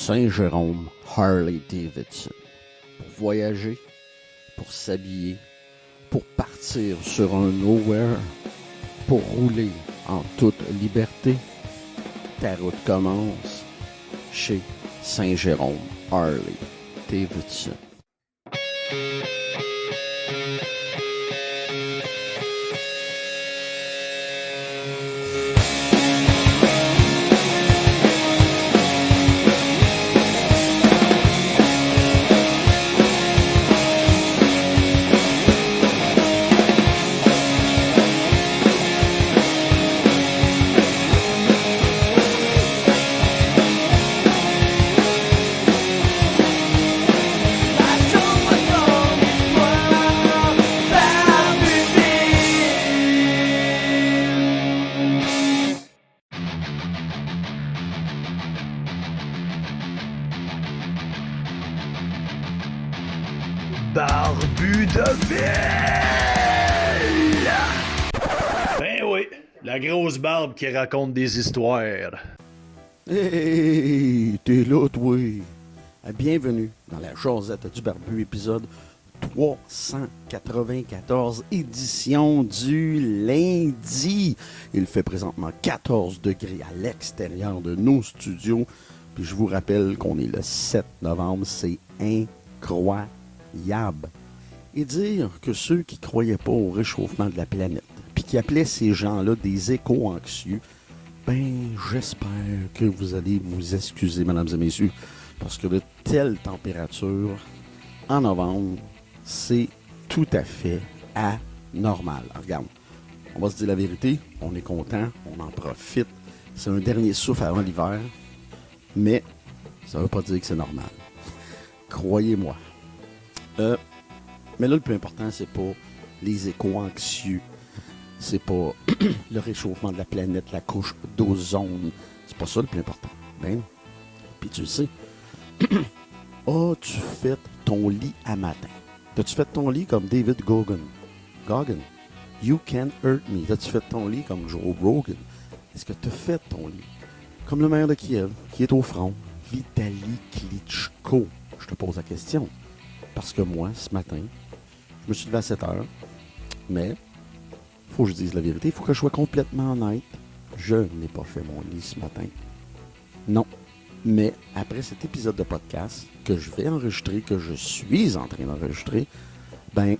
Saint-Jérôme Harley-Davidson. Pour voyager, pour s'habiller, pour partir sur un nowhere, pour rouler en toute liberté, ta route commence chez Saint-Jérôme Harley-Davidson. Barbu de ville! Ben oui, la grosse barbe qui raconte des histoires. Hey, t'es là, toi! Bienvenue dans la Josette du Barbu, épisode 394, édition du lundi. Il fait présentement 14 degrés à l'extérieur de nos studios. Puis je vous rappelle qu'on est le 7 novembre, c'est incroyable. Et dire que ceux qui croyaient pas au réchauffement de la planète, puis qui appelaient ces gens-là des éco-anxieux, ben j'espère que vous allez vous excuser, mesdames et messieurs, parce que de telles températures en novembre, c'est tout à fait anormal. Alors, regarde, on va se dire la vérité, on est content, on en profite, c'est un dernier souffle avant l'hiver, mais ça ne veut pas dire que c'est normal. Croyez-moi. Mais là, le plus important, c'est pas les éco-anxieux. C'est pas le réchauffement de la planète, la couche d'ozone. C'est pas ça le plus important. Ben, puis tu le sais. As-tu fait ton lit à matin? T'as-tu fait ton lit comme David Goggin? You can hurt me. T'as-tu fait ton lit comme Joe Rogan? Est-ce que t'as fait ton lit comme le maire de Kiev, qui est au front, Vitaly Klitschko? Je te pose la question. Parce que moi, ce matin, je me suis levé à 7 heures, mais il faut que je dise la vérité, il faut que je sois complètement honnête. Je n'ai pas fait mon lit ce matin. Non. Mais après cet épisode de podcast que je vais enregistrer, que je suis en train d'enregistrer, ben,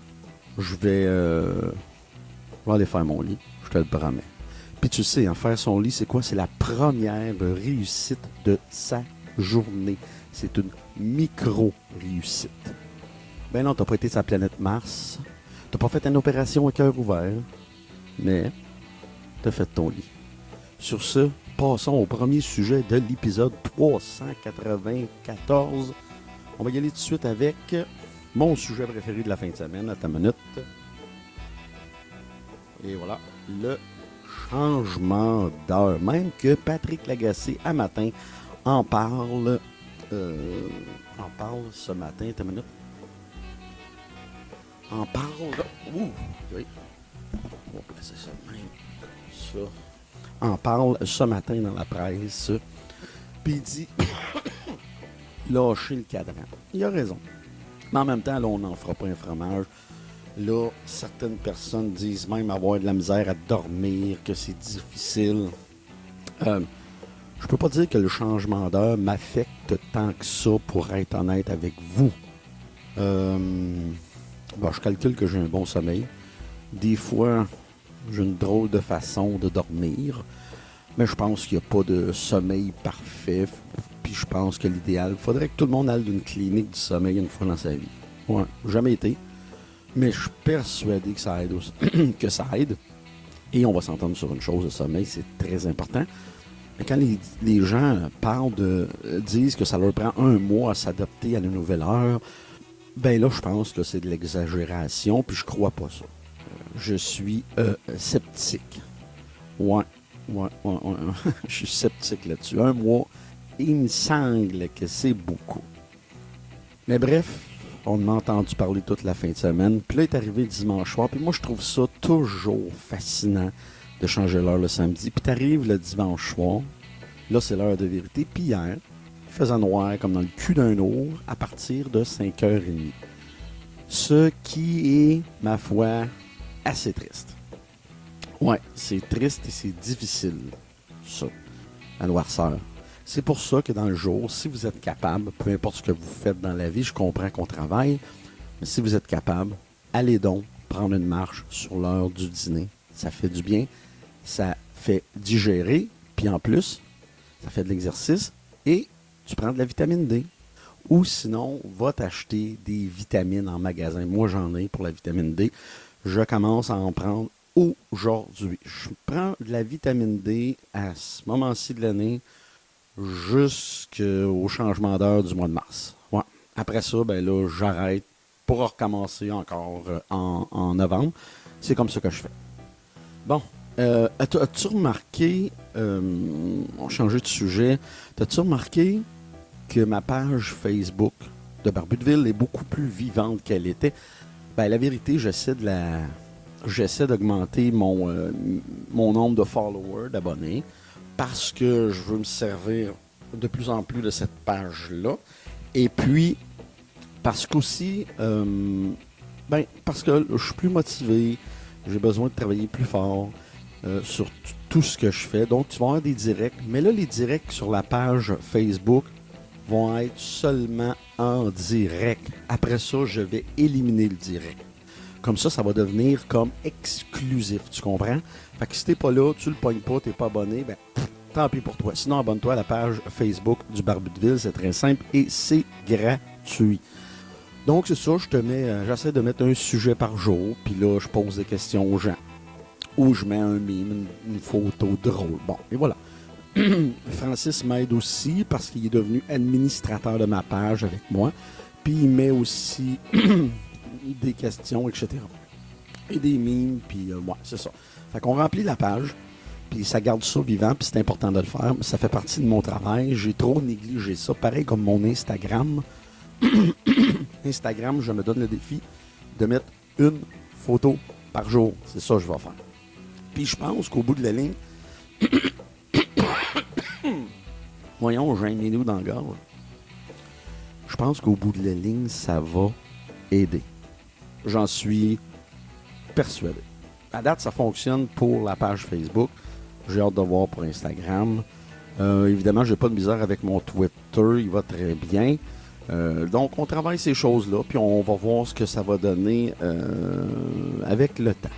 je vais aller faire mon lit. Je te le promets. Puis tu sais, faire son lit, c'est quoi? C'est la première réussite de sa journée. C'est une micro-réussite. Ben non, t'as pas été sur la planète Mars. T'as pas fait une opération à cœur ouvert. Mais t'as fait ton lit. Sur ce, passons au premier sujet de l'épisode 394. On va y aller tout de suite avec mon sujet préféré de la fin de semaine. À ta minute. Et voilà, le changement d'heure. Même que Patrick Lagacé, à matin, en parle ce matin. À ta minute. En parle. Oui. On va placer ça même. Ça. En parle ce matin dans la presse. Puis il dit lâcher le cadran. Il a raison. Mais en même temps, là, on n'en fera pas un fromage. Là, certaines personnes disent même avoir de la misère à dormir, que c'est difficile. Je peux pas dire que le changement d'heure m'affecte tant que ça, pour être honnête avec vous. Je calcule que j'ai un bon sommeil. Des fois, j'ai une drôle de façon de dormir. Mais je pense qu'il n'y a pas de sommeil parfait. Puis je pense que l'idéal, il faudrait que tout le monde aille d'une clinique du sommeil une fois dans sa vie. Ouais, jamais été. Mais je suis persuadé que ça aide aussi. que ça aide. Et on va s'entendre sur une chose, le sommeil, c'est très important. Mais quand les gens disent que ça leur prend un mois à s'adapter à la nouvelle heure, ben là, je pense que c'est de l'exagération, puis je crois pas ça. Je suis sceptique. Ouais. Je suis sceptique là-dessus. Un mois, il me semble que c'est beaucoup. Mais bref, on en a entendu parler toute la fin de semaine. Puis là, est arrivé dimanche soir. Puis moi, je trouve ça toujours fascinant de changer l'heure le samedi. Puis t'arrives le dimanche soir. Là, c'est l'heure de vérité. Puis hier, il faisait noir comme dans le cul d'un ours à partir de 5h30. Ce qui est, ma foi, assez triste. Ouais, c'est triste et c'est difficile, ça, la noirceur. C'est pour ça que dans le jour, si vous êtes capable, peu importe ce que vous faites dans la vie, je comprends qu'on travaille, mais si vous êtes capable, allez donc prendre une marche sur l'heure du dîner. Ça fait du bien, ça fait digérer, puis en plus, ça fait de l'exercice et tu prends de la vitamine D. Ou sinon, va t'acheter des vitamines en magasin. Moi, j'en ai pour la vitamine D. Je commence à en prendre aujourd'hui. Je prends de la vitamine D à ce moment-ci de l'année jusqu'au changement d'heure du mois de mars. Ouais. Après ça, ben là, j'arrête pour recommencer encore en novembre. C'est comme ça que je fais. Bon, as-tu remarqué, on va changer de sujet, as-tu remarqué que ma page Facebook de Barbu de Ville est beaucoup plus vivante qu'elle était? Ben, la vérité, j'essaie d'augmenter mon nombre de followers, d'abonnés, parce que je veux me servir de plus en plus de cette page-là. Et puis, parce qu'aussi, parce que je suis plus motivé, j'ai besoin de travailler plus fort sur tout ce que je fais. Donc, tu vas avoir des directs. Mais là, les directs sur la page Facebook vont être seulement en direct. Après ça, je vais éliminer le direct. Comme ça, ça va devenir comme exclusif, tu comprends? Fait que si t'es pas là, tu le pognes pas, t'es pas abonné, ben tant pis pour toi. Sinon, abonne-toi à la page Facebook du Barbu de Ville, c'est très simple et c'est gratuit. Donc c'est ça, j'essaie de mettre un sujet par jour, puis là, je pose des questions aux gens. Ou je mets un meme, une photo drôle. Bon, et voilà. Francis m'aide aussi parce qu'il est devenu administrateur de ma page avec moi. Puis il met aussi des questions, etc. Et des mimes, puis ouais, c'est ça. Fait qu'on remplit la page, puis ça garde ça vivant, puis c'est important de le faire. Ça fait partie de mon travail. J'ai trop négligé ça. Pareil comme mon Instagram. Instagram, je me donne le défi de mettre une photo par jour. C'est ça que je vais faire. Puis je pense qu'au bout de la ligne, voyons, j'ai un minou dans le gorge. Je pense qu'au bout de la ligne, ça va aider. J'en suis persuadé. À date, ça fonctionne pour la page Facebook. J'ai hâte de voir pour Instagram. Évidemment, j'ai pas de misère avec mon Twitter. Il va très bien. Donc, on travaille ces choses-là, puis on va voir ce que ça va donner avec le temps.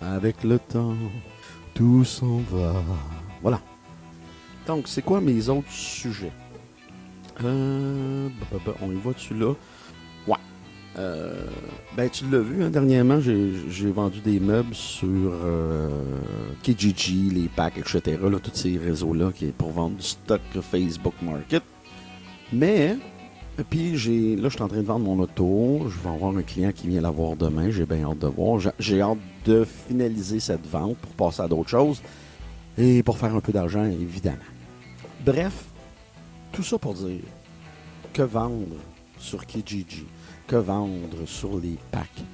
Avec le temps, tout s'en va. Voilà. Donc, c'est quoi mes autres sujets? On y va-tu là? Ouais. Tu l'as vu, hein, dernièrement, j'ai vendu des meubles sur Kijiji, les packs, etc. Là, tous ces réseaux-là qui est pour vendre du stock Facebook Market. Mais, puis là, je suis en train de vendre mon auto. Je vais avoir un client qui vient la voir demain. J'ai bien hâte de voir. J'ai hâte de finaliser cette vente pour passer à d'autres choses et pour faire un peu d'argent, évidemment. Bref, tout ça pour dire que vendre sur Kijiji, que vendre sur les packs,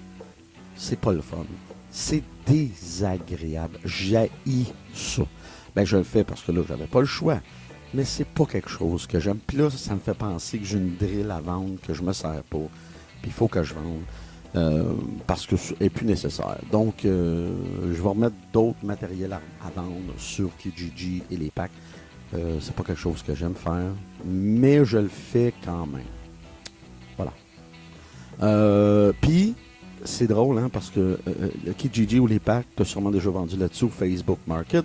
c'est pas le fun. C'est désagréable. J'haïs ça. Ben, je le fais parce que là, j'avais pas le choix. Mais c'est pas quelque chose que j'aime. Puis là, ça me fait penser que j'ai une drill à vendre que je me sers pas. Puis il faut que je vende. Parce que c'est plus nécessaire. Donc, je vais remettre d'autres matériels à vendre sur Kijiji et les packs. C'est pas quelque chose que j'aime faire. Mais je le fais quand même. Voilà. Puis, c'est drôle, hein, parce que le Kijiji ou les packs, tu as sûrement déjà vendu là-dessus au Facebook Market.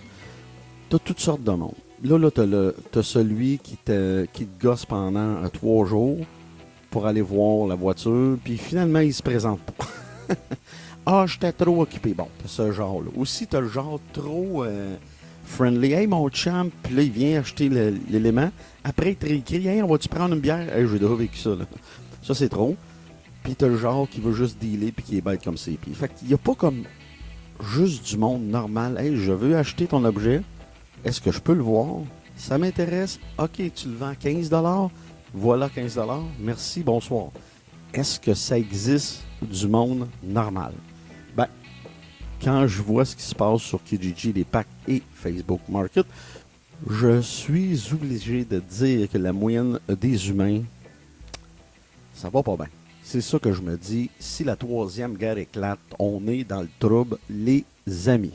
Tu as toutes sortes de monde. Là t'as celui qui te gosse pendant 3 jours pour aller voir la voiture, puis finalement, il se présente pas. Ah, j'étais trop occupé. Bon, t'as ce genre-là. Aussi, t'as le genre trop friendly. Hey, mon chum, puis là, il vient acheter l'élément. Après, il te réécrit, hey, on va-tu prendre une bière? Hey, j'ai déjà vécu ça, là. Ça, c'est trop. Puis t'as le genre qui veut juste dealer, puis qui est bête comme ses pieds. Fait qu'il n'y a pas comme juste du monde normal. Hey, je veux acheter ton objet. Est-ce que je peux le voir? Ça m'intéresse. OK, tu le vends 15$. Voilà 15$. Merci, bonsoir. Est-ce que ça existe du monde normal? Ben, quand je vois ce qui se passe sur Kijiji, les packs et Facebook Market, Je suis obligé de dire que la moyenne des humains, ça va pas bien. C'est ça que je me dis. Si la troisième guerre éclate, on est dans le trouble, les amis.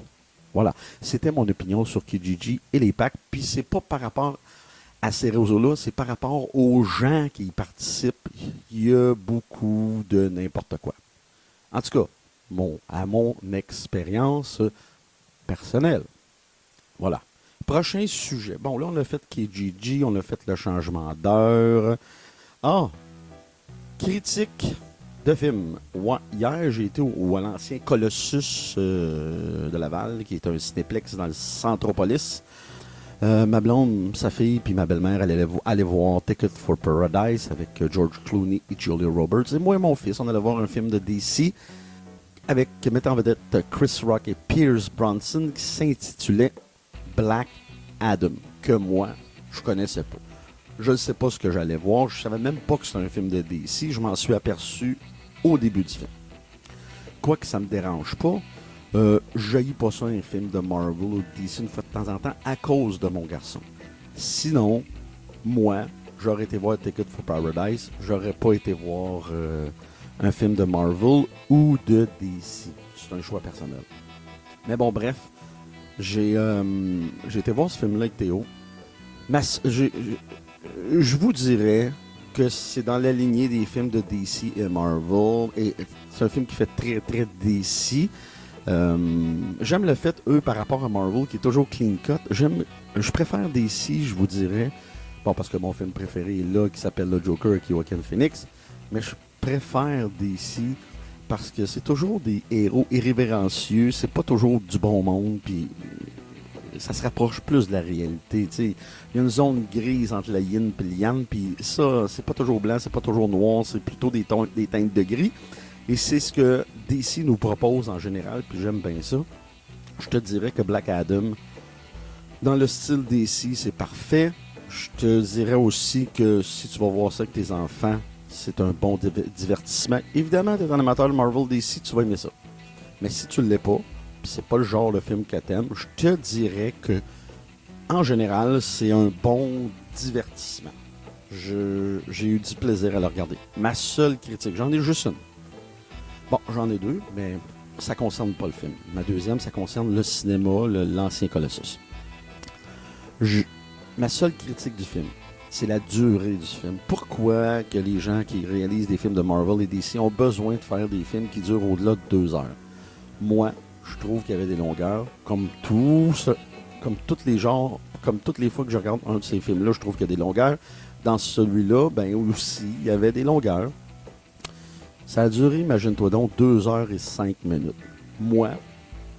Voilà. C'était mon opinion sur Kijiji et les packs. Puis c'est pas par rapport à ces réseaux-là, c'est par rapport aux gens qui y participent. Il y a beaucoup de n'importe quoi. En tout cas, à mon expérience personnelle. Voilà. Prochain sujet. Bon, là, on a fait Kijiji, on a fait le changement d'heure. Ah, critique de film. Ouais, hier, j'ai été à l'ancien Colossus de Laval, qui est un cinéplex dans le Centropolis. Ma blonde, sa fille, puis ma belle-mère allaient voir Ticket for Paradise avec George Clooney et Julia Roberts. Et moi et mon fils, on allait voir un film de DC avec mettant en vedette Chris Rock et Pierce Brosnan qui s'intitulait Black Adam, que moi, je connaissais pas. Je ne sais pas ce que j'allais voir. Je savais même pas que c'était un film de DC. Je m'en suis aperçu au début du film. Quoique ça me dérange pas, je n'haïs pas ça un film de Marvel ou de DC une fois de temps en temps à cause de mon garçon. Sinon, moi, j'aurais été voir Ticket for Paradise. J'aurais pas été voir un film de Marvel ou de DC. C'est un choix personnel. Mais bon, bref, j'ai été voir ce film-là avec Théo. Je vous dirais que c'est dans la lignée des films de DC et Marvel. Et c'est un film qui fait très, très DC. J'aime le fait, eux, par rapport à Marvel, qui est toujours clean cut. Je préfère DC, je vous dirais. Bon, parce que mon film préféré est là, qui s'appelle Le Joker avec Joaquin Phoenix. Mais je préfère DC parce que c'est toujours des héros irrévérencieux. C'est pas toujours du bon monde. Puis ça se rapproche plus de la réalité. Il y a une zone grise entre la yin et le yang, puis ça, c'est pas toujours blanc, c'est pas toujours noir, c'est plutôt des teintes de gris. Et c'est ce que DC nous propose en général, puis j'aime bien ça. Je te dirais que Black Adam, dans le style DC, c'est parfait. Je te dirais aussi que si tu vas voir ça avec tes enfants, c'est un bon divertissement. Évidemment, tu es un amateur de Marvel DC, tu vas aimer ça. Mais si tu ne l'es pas, puis c'est pas le genre de film que t'aimes, je te dirais que, en général, c'est un bon divertissement. J'ai eu du plaisir à le regarder. Ma seule critique, j'en ai juste une. Bon, j'en ai deux, mais ça concerne pas le film. Ma deuxième, ça concerne le cinéma, l'ancien Colossus. Ma seule critique du film, c'est la durée du film. Pourquoi que les gens qui réalisent des films de Marvel et DC ont besoin de faire des films qui durent au-delà de 2 heures? Moi, je trouve qu'il y avait des longueurs, comme tous les genres, comme toutes les fois que je regarde un de ces films-là, je trouve qu'il y a des longueurs. Dans celui-là, ben aussi, il y avait des longueurs. Ça a duré, imagine-toi donc, 2 heures et 5 minutes. Moi,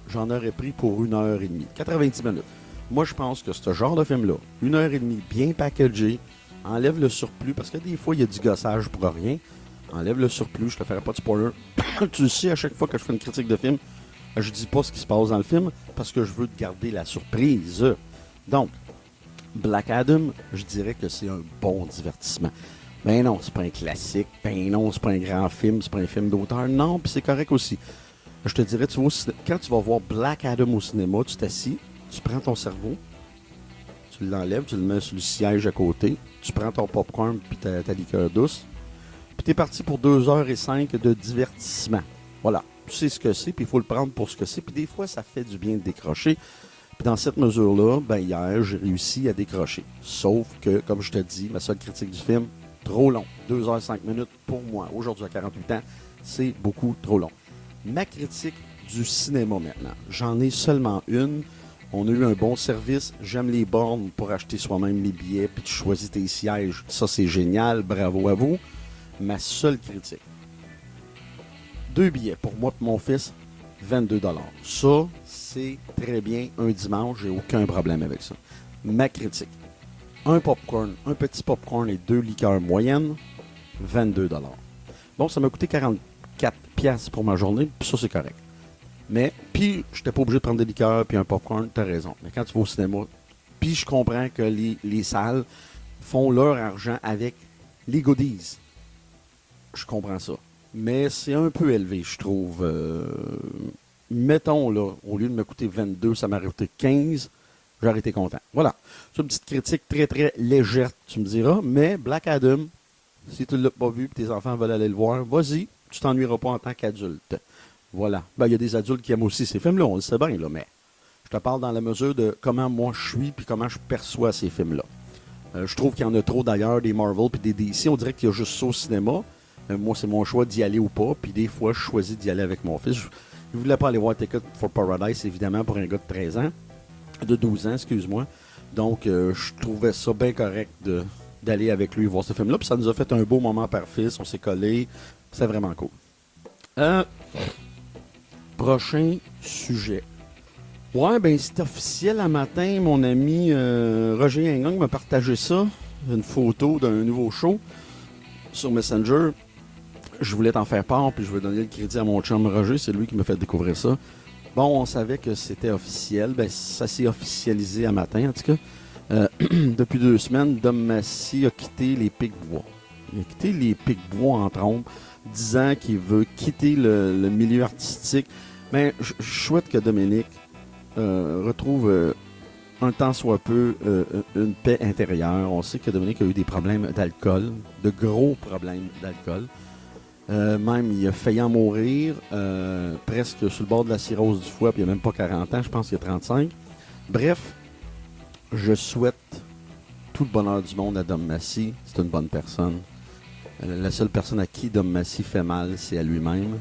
j'en aurais pris pour 1 heure et demie, 90 minutes. Moi, je pense que ce genre de film-là, 1 heure et demie, bien packagé, enlève le surplus, parce que des fois, il y a du gossage pour rien. Enlève le surplus, je te ferai pas de spoiler. Tu le sais, à chaque fois que je fais une critique de film, je dis pas ce qui se passe dans le film parce que je veux te garder la surprise. Donc, Black Adam, je dirais que c'est un bon divertissement. Ben non, c'est pas un classique. Ben non, c'est pas un grand film. C'est pas un film d'auteur. Non, puis c'est correct aussi. Je te dirais, quand tu vas voir Black Adam au cinéma, tu t'assis, tu prends ton cerveau, tu l'enlèves, tu le mets sur le siège à côté, tu prends ton popcorn puis ta liqueur douce, puis t'es parti pour 2h05 de divertissement. Voilà. Tu sais ce que c'est, puis il faut le prendre pour ce que c'est. Puis des fois, ça fait du bien de décrocher. Puis dans cette mesure-là, ben hier, j'ai réussi à décrocher. Sauf que, comme je te dis, ma seule critique du film, trop long. 2h05 pour moi, aujourd'hui à 48 ans, c'est beaucoup trop long. Ma critique du cinéma maintenant, j'en ai seulement une. On a eu un bon service. J'aime les bornes pour acheter soi-même les billets, puis tu choisis tes sièges. Ça, c'est génial. Bravo à vous. Ma seule critique. 2 billets pour moi et mon fils, 22 $. Ça, c'est très bien un dimanche, j'ai aucun problème avec ça. Ma critique. Un petit popcorn et 2 liqueurs moyennes, 22 $. Bon, ça m'a coûté 44 piastres pour ma journée, puis ça, c'est correct. Mais, puis, je n'étais pas obligé de prendre des liqueurs puis un popcorn, t'as raison. Mais quand tu vas au cinéma, puis je comprends que les salles font leur argent avec les goodies. Je comprends ça. Mais c'est un peu élevé, je trouve. Mettons, là, au lieu de me coûter 22, ça m'a coûté 15. j'aurais été content. Voilà. C'est une petite critique très, très légère, tu me diras. Mais Black Adam, si tu ne l'as pas vu et tes enfants veulent aller le voir, vas-y, tu t'ennuieras pas en tant qu'adulte. Voilà. Ben, il y a des adultes qui aiment aussi ces films-là, on le sait bien, là, mais je te parle dans la mesure de comment moi je suis puis comment je perçois ces films-là. Je trouve qu'il y en a trop d'ailleurs, des Marvel puis des DC. On dirait qu'il y a juste ça au cinéma. Moi, c'est mon choix d'y aller ou pas. Puis des fois, je choisis d'y aller avec mon fils. Je ne voulais pas aller voir Ticket for Paradise, évidemment, pour un gars de 13 ans. De 12 ans, excuse-moi. Donc, je trouvais ça bien correct d'aller avec lui voir ce film-là. Puis ça nous a fait un beau moment par fils. On s'est collés. C'est vraiment cool. Prochain sujet. Ouais, ben c'est officiel un matin. Mon ami Roger Yangang m'a partagé ça. Une photo d'un nouveau show sur Messenger. Je voulais t'en faire part, puis je vais donner le crédit à mon chum Roger. C'est lui qui m'a fait découvrir ça. Bon, on savait que c'était officiel. Ben, ça s'est officialisé un matin, en tout cas. Depuis 2 semaines, Dom Massy a quitté les Pic-Bois. Il a quitté les Pic-Bois en trompe, disant qu'il veut quitter le milieu artistique. Mais je souhaite que Dominique retrouve un tant soit peu une paix intérieure. On sait que Dominique a eu des problèmes d'alcool, de gros problèmes d'alcool. Même, il a failli en mourir, presque sur le bord de la cirrhose du foie, puis il n'a même pas 40 ans, je pense qu'il a 35. Bref, je souhaite tout le bonheur du monde à Dom Massy. C'est une bonne personne. La seule personne à qui Dom Massy fait mal, c'est à lui-même.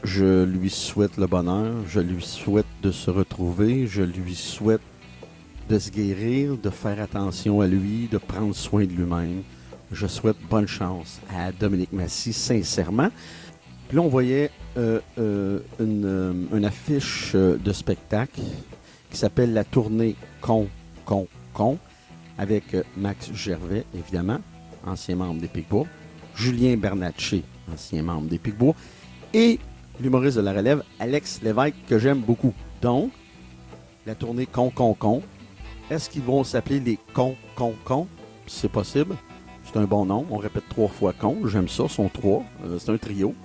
Je lui souhaite le bonheur, je lui souhaite de se retrouver, je lui souhaite de se guérir, de faire attention à lui, de prendre soin de lui-même. Je souhaite bonne chance à Dominique Massy, sincèrement. Puis là, on voyait une affiche de spectacle qui s'appelle La Tournée Con, avec Max Gervais, évidemment, ancien membre des Pic-Bois, Julien Bernatchez, ancien membre des Pic-Bois, et l'humoriste de la relève, Alex Lévesque, que j'aime beaucoup. Donc, la tournée Con. Est-ce qu'ils vont s'appeler les Con? C'est possible. C'est un bon nom. On répète 3 fois con. J'aime ça. Ils sont 3. C'est un trio.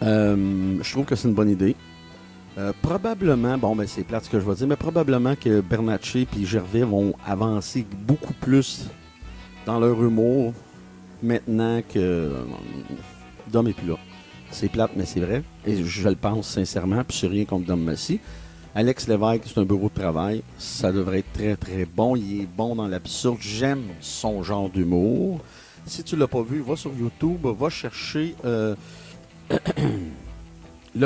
Je trouve que c'est une bonne idée. Probablement, bon, ben c'est plate ce que je vais dire, mais probablement que Bernatchez et Gervais vont avancer beaucoup plus dans leur humour maintenant que Dom n'est plus là. C'est plate, mais c'est vrai. Et je le pense sincèrement, puis c'est rien contre Dom Massy. Alex Lévesque, c'est un bureau de travail. Ça devrait être très, très bon. Il est bon dans l'absurde. J'aime son genre d'humour. Si tu ne l'as pas vu, va sur YouTube, va chercher le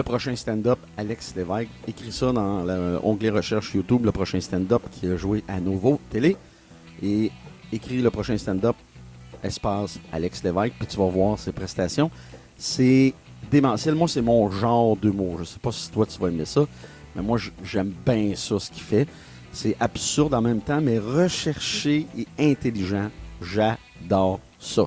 prochain stand-up, Alex Lévesque. Écris ça dans l'onglet recherche YouTube, le prochain stand-up qui a joué à Nouveau Télé. Et écris le prochain stand-up, espace Alex Lévesque, puis tu vas voir ses prestations. C'est démentiel. Moi, c'est mon genre d'humour. Je sais pas si toi, tu vas aimer ça, mais moi, j'aime bien ça, ce qu'il fait. C'est absurde en même temps, mais recherché et intelligent. J'adore ça.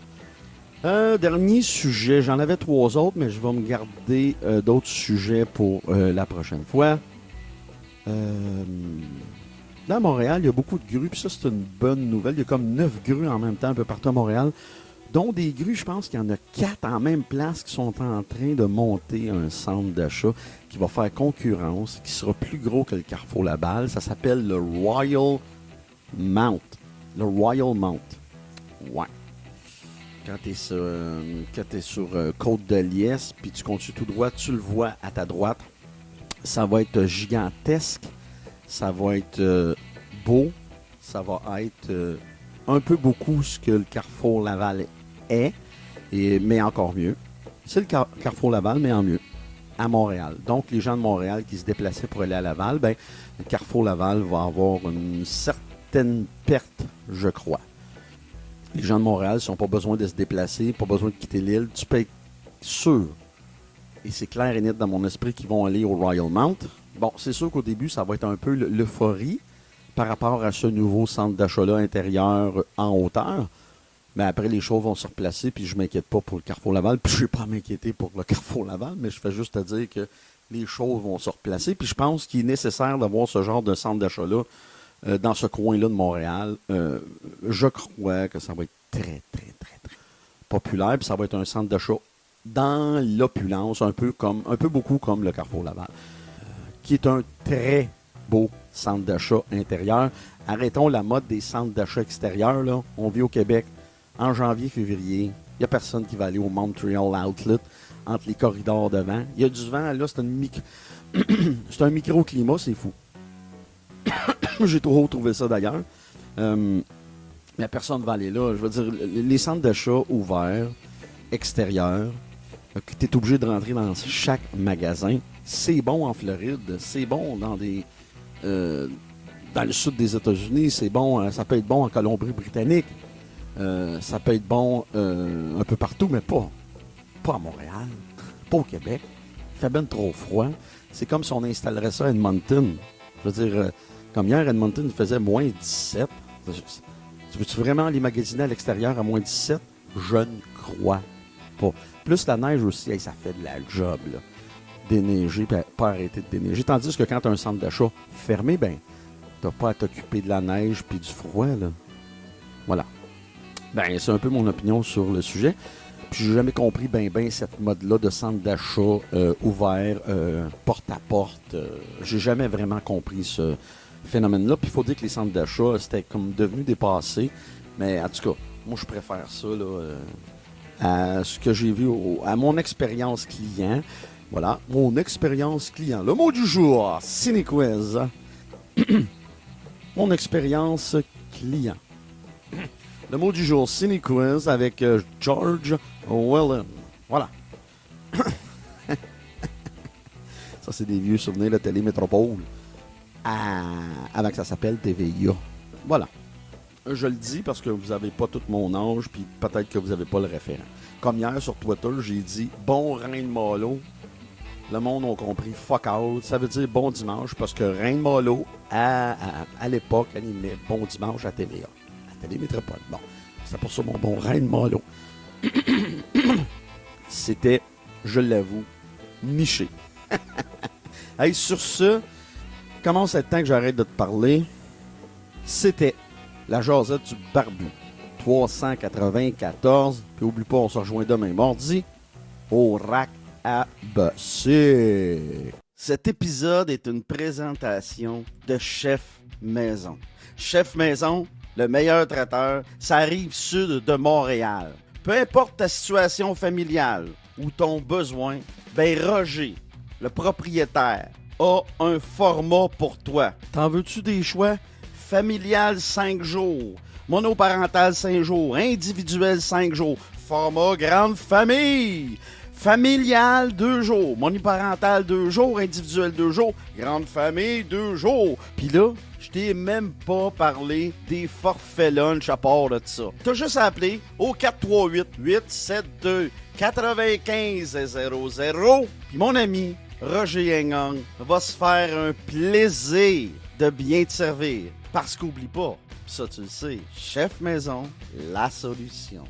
Dernier sujet. J'en avais 3 autres, mais je vais me garder d'autres sujets pour la prochaine fois. Dans Montréal, il y a beaucoup de grues, puis ça, c'est une bonne nouvelle. Il y a comme 9 grues en même temps un peu partout à Montréal, dont des grues, je pense qu'il y en a 4 en même place qui sont en train de monter un centre d'achat qui va faire concurrence, qui sera plus gros que le Carrefour Laballe. Ça s'appelle le Royal Mount. Le Royal Mount. Ouais. Quand tu es sur Côte-de-Liesse, puis tu continues tout droit, tu le vois à ta droite. Ça va être gigantesque. Ça va être beau. Ça va être un peu beaucoup ce que le Carrefour Laval est, mais encore mieux. C'est le Carrefour Laval, mais en mieux, à Montréal. Donc, les gens de Montréal qui se déplaçaient pour aller à Laval, ben, le Carrefour Laval va avoir une certaine perte, je crois. Les gens de Montréal, ils n'ont pas besoin de se déplacer, pas besoin de quitter l'île. Tu peux être sûr, et c'est clair et net dans mon esprit, qu'ils vont aller au Royal Mount. Bon, c'est sûr qu'au début, ça va être un peu l'euphorie par rapport à ce nouveau centre d'achat-là intérieur en hauteur. Mais après, les choses vont se replacer, puis je ne m'inquiète pas pour le Carrefour Laval, puis je ne vais pas m'inquiéter pour le Carrefour Laval, mais je fais juste te dire que les choses vont se replacer. Puis je pense qu'il est nécessaire d'avoir ce genre de centre d'achat-là dans ce coin-là de Montréal. Je crois que ça va être très, très, très, très populaire, puis ça va être un centre d'achat dans l'opulence, un peu beaucoup comme le Carrefour Laval, qui est un très beau centre d'achat intérieur. Arrêtons la mode des centres d'achat extérieurs. Là. On vit au Québec en janvier, février. Il n'y a personne qui va aller au Montreal Outlet entre les corridors devant. Il y a du vent. Là, c'est un microclimat, c'est fou. J'ai trop trouvé ça d'ailleurs. Mais personne ne va aller là. Je veux dire, les centres d'achat ouverts, extérieurs, que tu es obligé de rentrer dans chaque magasin, c'est bon en Floride, c'est bon dans le sud des États-Unis, c'est bon, ça peut être bon en Colombie-Britannique, ça peut être bon un peu partout, mais pas à Montréal, pas au Québec. Il fait bien trop froid. C'est comme si on installerait ça à Edmonton. Je veux dire, comme hier, Edmonton faisait moins 17. Tu veux-tu vraiment aller magasiner à l'extérieur à moins 17? Je ne crois pas. Plus la neige aussi, hey, ça fait de la job, là. Déneiger, puis pas arrêter de déneiger. Tandis que quand tu as un centre d'achat fermé, ben, t'as pas à t'occuper de la neige puis du froid, là. Voilà. Ben, c'est un peu mon opinion sur le sujet. Puis j'ai jamais compris ben cette mode-là de centre d'achat ouvert, porte à porte. J'ai jamais vraiment compris ce phénomène-là. Puis il faut dire que les centres d'achat, c'était comme devenu dépassé. Mais en tout cas, moi je préfère ça là, à ce que j'ai vu, à mon expérience client. Voilà, mon expérience client. Le mot du jour, Cinequiz. Mon expérience client. Le mot du jour, Cinequiz avec George Wellen. Voilà. Ça, c'est des vieux souvenirs de Télémétropole. Avant que ça s'appelle TVA. Voilà. Je le dis parce que vous n'avez pas tout mon âge, puis peut-être que vous n'avez pas le référent. Comme hier sur Twitter, j'ai dit « Bon Reine Malo ». Le monde a compris « Fuck out ». Ça veut dire « Bon dimanche » parce que Reine Malo, à l'époque, animait « Bon dimanche » à TVA. À Télémétropole. Bon, c'est pour ça mon bon Reine Malo. C'était, je l'avoue, niché. Hey, sur ce, commence à être temps que j'arrête de te parler. C'était la jasette du barbu. 394. Puis oublie pas, on se rejoint demain mardi au Rack à Bosser. Cet épisode est une présentation de Chef Maison. Chef Maison, le meilleur traiteur, ça arrive sud de Montréal. Peu importe ta situation familiale ou ton besoin, ben Roger, le propriétaire, a un format pour toi. T'en veux-tu des choix? Familial 5 jours, monoparental 5 jours, individuel 5 jours, format grande famille. Familial 2 jours, monoparental 2 jours, individuel 2 jours, grande famille 2 jours. Puis là, je t'ai même pas parlé des forfaits lunch à part de ça. T'as juste à appeler au 438-872-9500. Puis mon ami Roger Engang va se faire un plaisir de bien te servir. Parce qu'oublie pas, ça tu le sais, Chef Maison, la solution.